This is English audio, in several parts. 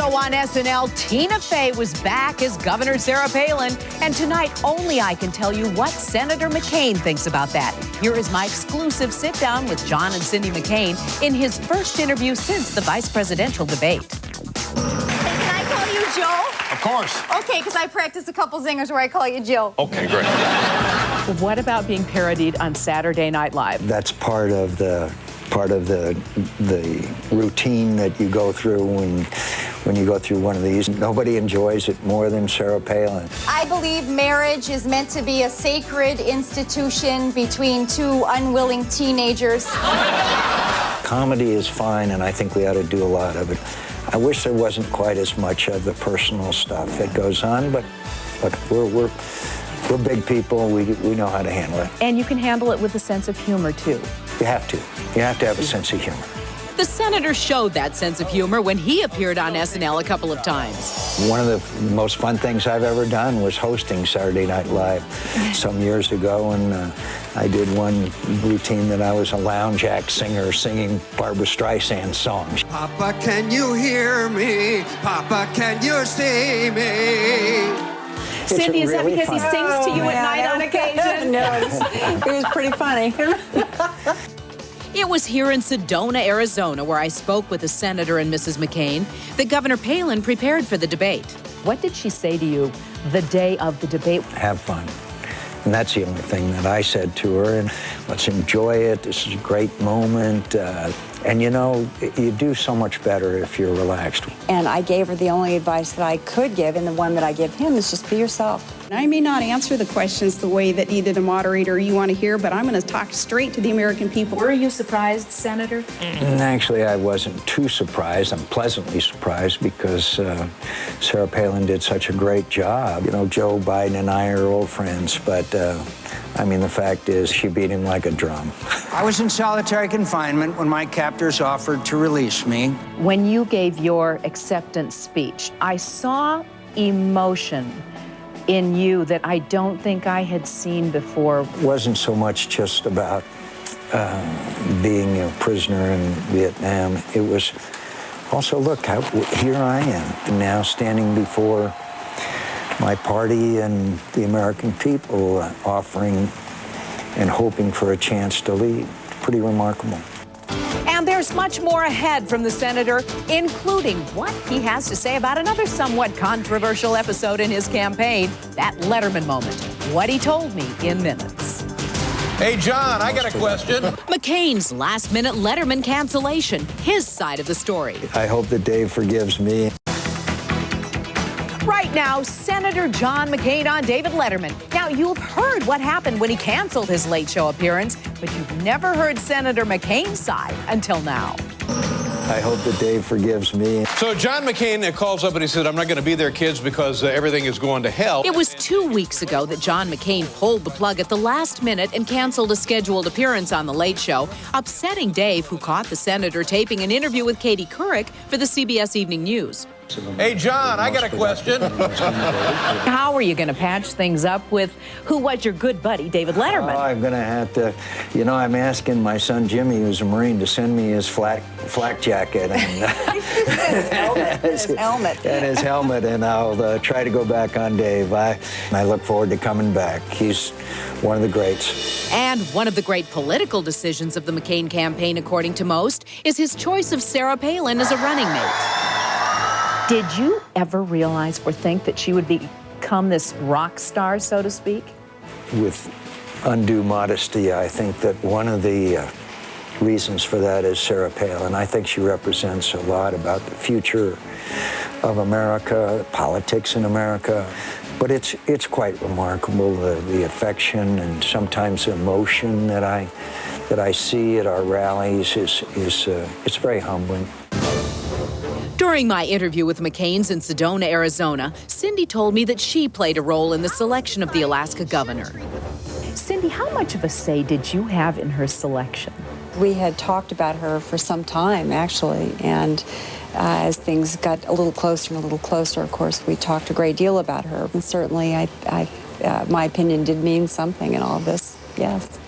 ago on SNL, Tina Fey was back as Governor Sarah Palin. And tonight, only I can tell you what Senator McCain thinks about that. Here is my exclusive sit-down with John and Cindy McCain in his first interview since the vice presidential debate. Can I call you Joe? Of course. Okay, because I practiced a couple zingers where I call you Jill. Okay, great. What about being parodied on Saturday Night Live? That's part of the routine that you go through when you go through one of these. Nobody enjoys it more than Sarah Palin. I believe marriage is meant to be a sacred institution between two unwilling teenagers. Comedy is fine, and I think we ought to do a lot of it. I wish there wasn't quite as much of the personal stuff that goes on, but we're big people. We know how to handle it. And you can handle it with a sense of humor, too. You have to. You have to have a sense of humor. The senator showed that sense of humor when he appeared on SNL a couple of times. One of the most fun things I've ever done was hosting Saturday Night Live some years ago, and I did one routine that I was a lounge act singer singing Barbra Streisand songs. Papa, can you hear me? Papa, can you see me? Cindy, is really that because he fun? sings to you at night on occasion? No, it was pretty funny. It was here in Sedona, Arizona, where I spoke with the senator and Mrs. McCain, that Governor Palin prepared for the debate. What did she say to you the day of the debate? Have fun. And that's the only thing that I said to her. And let's enjoy it. This is a great moment. And you know, you do so much better if you're relaxed. And I gave her the only advice that I could give, and the one that I give him is just be yourself. I may not answer the questions the way that either the moderator or you want to hear, but I'm going to talk straight to the American people. Were you surprised, Senator? And actually, I wasn't too surprised. I'm pleasantly surprised because Sarah Palin did such a great job. You know, Joe Biden and I are old friends, but I mean, the fact is she beat him like a drum. I was in solitary confinement when my captors offered to release me. When you gave your acceptance speech, I saw emotion in you that I don't think I had seen before. It wasn't so much just about being a prisoner in Vietnam. It was also, look, here I am now standing before my party and the American people, offering and hoping for a chance to lead. Pretty remarkable. And there's much more ahead from the senator, including what he has to say about another somewhat controversial episode in his campaign, that Letterman moment. What he told me in minutes. Hey, John, I got a question. McCain's last-minute Letterman cancellation, his side of the story. I hope that Dave forgives me. Right now, Senator John McCain on David Letterman. Now, you've heard what happened when he canceled his Late Show appearance, but you've never heard Senator McCain's side until now. I hope that Dave forgives me. So John McCain calls up and he said, I'm not going to be there, kids, because everything is going to hell. It was 2 weeks ago that John McCain pulled the plug at the last minute and canceled a scheduled appearance on The Late Show, upsetting Dave, who caught the senator taping an interview with Katie Couric for the CBS Evening News. Hey, John, I got a question. How are you going to patch things up with who was your good buddy, David Letterman? Oh, I'm going to have to, you know, I'm asking my son Jimmy, who's a Marine, to send me his flak jacket and his helmet. And I'll try to go back on Dave. I look forward to coming back. He's one of the greats. And one of the great political decisions of the McCain campaign, according to most, is his choice of Sarah Palin as a running mate. Did you ever realize or think that she would become this rock star, so to speak? With undue modesty, I think that one of the reasons for that is Sarah Palin. I think she represents a lot about the future of America, politics in America. But it's quite remarkable, the affection and sometimes emotion that I see at our rallies it's very humbling. During my interview with McCain's in Sedona, Arizona, Cindy told me that she played a role in the selection of the Alaska governor. Cindy, how much of a say did you have in her selection? We had talked about her for some time, actually, and as things got a little closer and a little closer, of course, we talked a great deal about her. And certainly, my opinion did mean something in all this, yes.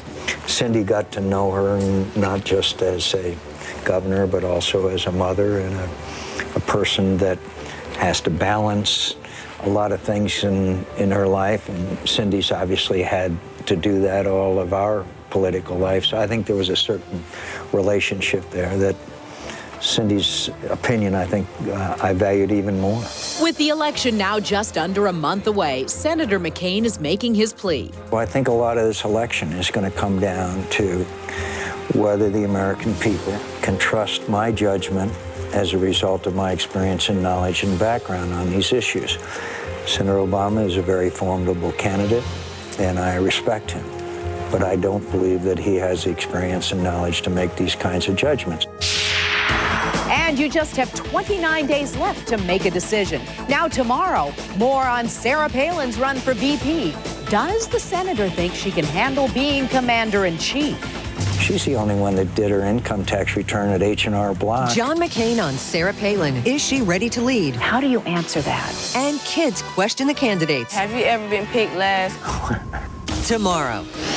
Cindy got to know her not just as a governor, but also as a mother and a a person that has to balance a lot of things in her life, and Cindy's obviously had to do that all of our political life. So I think there was a certain relationship there that Cindy's opinion, I think, I valued even more. With the election now just under a month away, Senator McCain is making his plea. Well, I think a lot of this election is going to come down to whether the American people can trust my judgment as a result of my experience and knowledge and background on these issues. Senator Obama is a very formidable candidate, and I respect him. But I don't believe that he has the experience and knowledge to make these kinds of judgments. And you just have 29 days left to make a decision. Now tomorrow, more on Sarah Palin's run for VP. Does the senator think she can handle being commander-in-chief? She's the only one that did her income tax return at H&R Block. John McCain on Sarah Palin. Is she ready to lead? How do you answer that? And kids question the candidates. Have you ever been picked last? Tomorrow.